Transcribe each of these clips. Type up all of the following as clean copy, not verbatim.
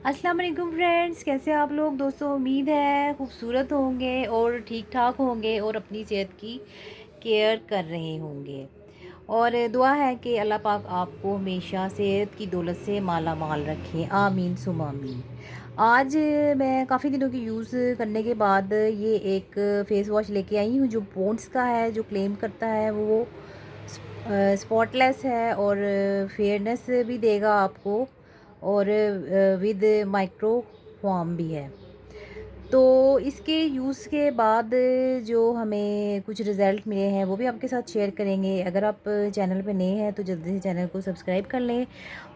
अस्सलाम वालेकुम फ्रेंड्स, कैसे आप लोग दोस्तों। उम्मीद है खूबसूरत होंगे और ठीक ठाक होंगे और अपनी सेहत की केयर कर रहे होंगे। और दुआ है कि अल्लाह पाक आपको हमेशा सेहत की दौलत से माला माल रखें, आमीन सुम आमीन। आज मैं काफ़ी दिनों की यूज़ करने के बाद ये एक फ़ेस वॉश लेके आई हूँ जो पॉन्ड्स का है, जो क्लेम करता है वो स्पॉटलेस है और फेयरनेस भी देगा आपको और विद माइक्रो फॉर्म भी है। तो इसके यूज़ के बाद जो हमें कुछ रिज़ल्ट मिले हैं वो भी आपके साथ शेयर करेंगे। अगर आप चैनल पे नए हैं तो जल्दी से चैनल को सब्सक्राइब कर लें,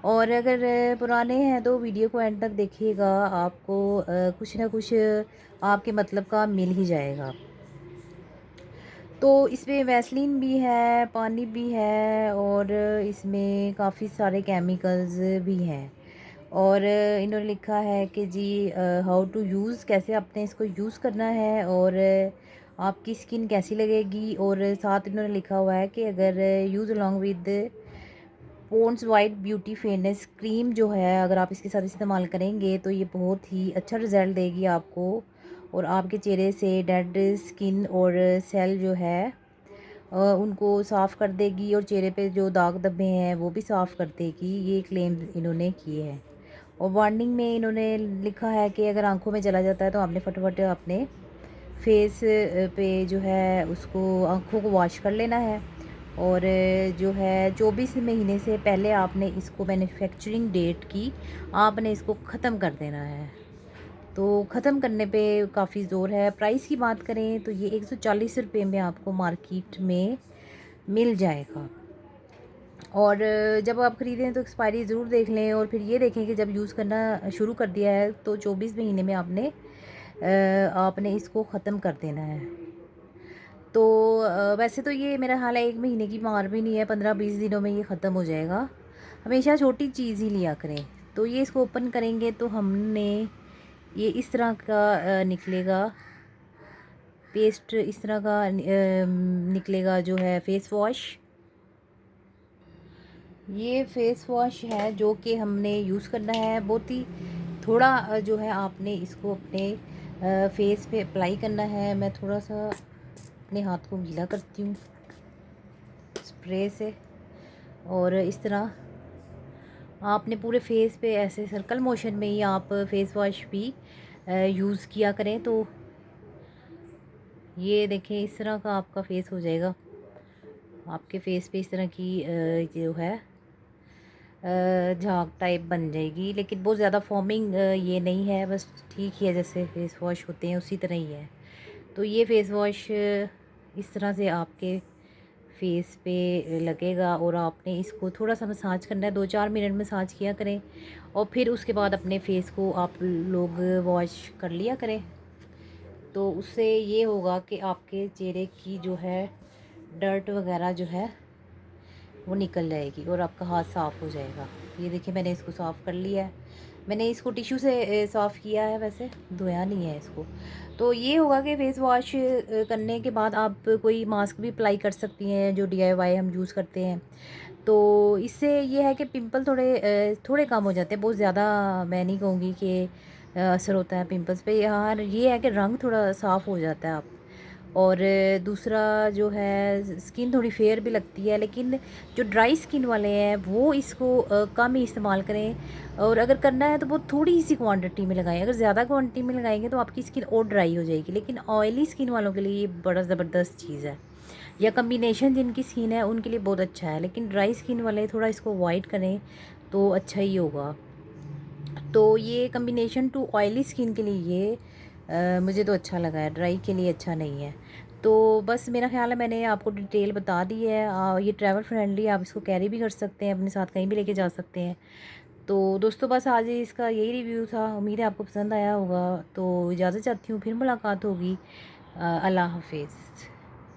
और अगर पुराने हैं तो वीडियो को एंड तक देखिएगा, आपको कुछ ना कुछ आपके मतलब का मिल ही जाएगा। तो इसमें वैसलीन भी है, पानी भी है और इसमें काफ़ी सारे केमिकल्स भी हैं। और इन्होंने लिखा है कि जी हाउ टू यूज़, कैसे आपने इसको यूज़ करना है और आपकी स्किन कैसी लगेगी। और साथ इन्होंने लिखा हुआ है कि अगर use along with Pond's white beauty fairness cream जो है, अगर आप इसके साथ इस्तेमाल करेंगे तो ये बहुत ही अच्छा रिज़ल्ट देगी आपको, और आपके चेहरे से डेड स्किन और सेल जो है उनको साफ़ कर देगी, और चेहरे पे जो दाग धब्बे हैं वो भी साफ़ कर देगी। ये क्लेम इन्होंने किए हैं। और वार्निंग में इन्होंने लिखा है कि अगर आंखों में चला जाता है तो आपने फटाफट अपने फेस पे जो है उसको आंखों को वॉश कर लेना है। और जो है 24 महीने से पहले आपने इसको मैन्युफैक्चरिंग डेट की आपने इसको ख़त्म कर देना है। तो ख़त्म करने पे काफ़ी ज़ोर है। प्राइस की बात करें तो ये 140 रुपये में आपको मार्केट में मिल जाएगा। और जब आप ख़रीदें तो एक्सपायरी ज़रूर देख लें, और फिर ये देखें कि जब यूज़ करना शुरू कर दिया है तो 24 महीने में आपने इसको ख़त्म कर देना है। तो वैसे तो ये मेरा हाल है 1 महीने की मार भी नहीं है, 15-20 दिनों में ये ख़त्म हो जाएगा। हमेशा छोटी चीज़ ही लिया करें। तो ये इसको ओपन करेंगे तो हमने ये इस तरह का निकलेगा पेस्ट, इस तरह का निकलेगा जो है फेस वॉश। ये फेस वॉश है जो कि हमने यूज़ करना है। बहुत ही थोड़ा जो है आपने इसको अपने फेस पे अप्लाई करना है। मैं थोड़ा सा अपने हाथ को गीला करती हूँ स्प्रे से, और इस तरह आपने पूरे फेस पे ऐसे सर्कल मोशन में ही आप फेस वॉश भी यूज़ किया करें। तो ये देखें इस तरह का आपका फेस हो जाएगा। आपके फेस पे इस तरह की जो है झाग टाइप बन जाएगी, लेकिन बहुत ज़्यादा फॉर्मिंग ये नहीं है, बस ठीक ही है, जैसे फेस वॉश होते हैं उसी तरह ही है। तो ये फेस वॉश इस तरह से आपके फेस पे लगेगा, और आपने इसको थोड़ा सा मसाज करना है, 2-4 मिनट मसाज किया करें, और फिर उसके बाद अपने फेस को आप लोग वॉश कर लिया करें। तो उससे ये होगा कि आपके चेहरे की जो है डर्ट वगैरह जो है वो निकल जाएगी और आपका हाथ साफ़ हो जाएगा। ये देखिए मैंने इसको साफ़ कर लिया है। मैंने इसको टिश्यू से साफ़ किया है, वैसे धोया नहीं है इसको। तो ये होगा कि फेस वॉश करने के बाद आप कोई मास्क भी अप्लाई कर सकती हैं जो डीआईवाई हम यूज़ करते हैं। तो इससे ये है कि पिंपल थोड़े कम हो जाते हैं। बहुत ज़्यादा मैं नहीं कहूँगी कि असर होता है पिंपल्स पे। यार ये है कि रंग थोड़ा साफ़ हो जाता है आप। और दूसरा जो है स्किन थोड़ी फेयर भी लगती है, लेकिन जो ड्राई स्किन वाले हैं वो इसको कम ही इस्तेमाल करें, और अगर करना है तो वो थोड़ी सी क्वांटिटी में लगाएं। अगर ज़्यादा क्वांटिटी में लगाएंगे तो आपकी स्किन और ड्राई हो जाएगी, लेकिन ऑयली स्किन वालों के लिए ये बड़ा ज़बरदस्त चीज़ है, या कम्बिनेशन जिनकी स्किन है उनके लिए बहुत अच्छा है। लेकिन ड्राई स्किन वाले थोड़ा इसको अवॉइड करें तो अच्छा ही होगा। तो ये कम्बिनेशन टू ऑयली स्किन के लिए ये मुझे तो अच्छा लगा है, ड्राई के लिए अच्छा नहीं है। तो बस मेरा ख्याल है मैंने आपको डिटेल बता दी है। ये ट्रैवल फ्रेंडली, आप इसको कैरी भी कर सकते हैं, अपने साथ कहीं भी लेके जा सकते हैं। तो दोस्तों बस आज इसका यही रिव्यू था। उम्मीद है आपको पसंद आया होगा। तो इजाज़त चाहती हूँ, फिर मुलाकात होगी। अल्लाह हाफिज़।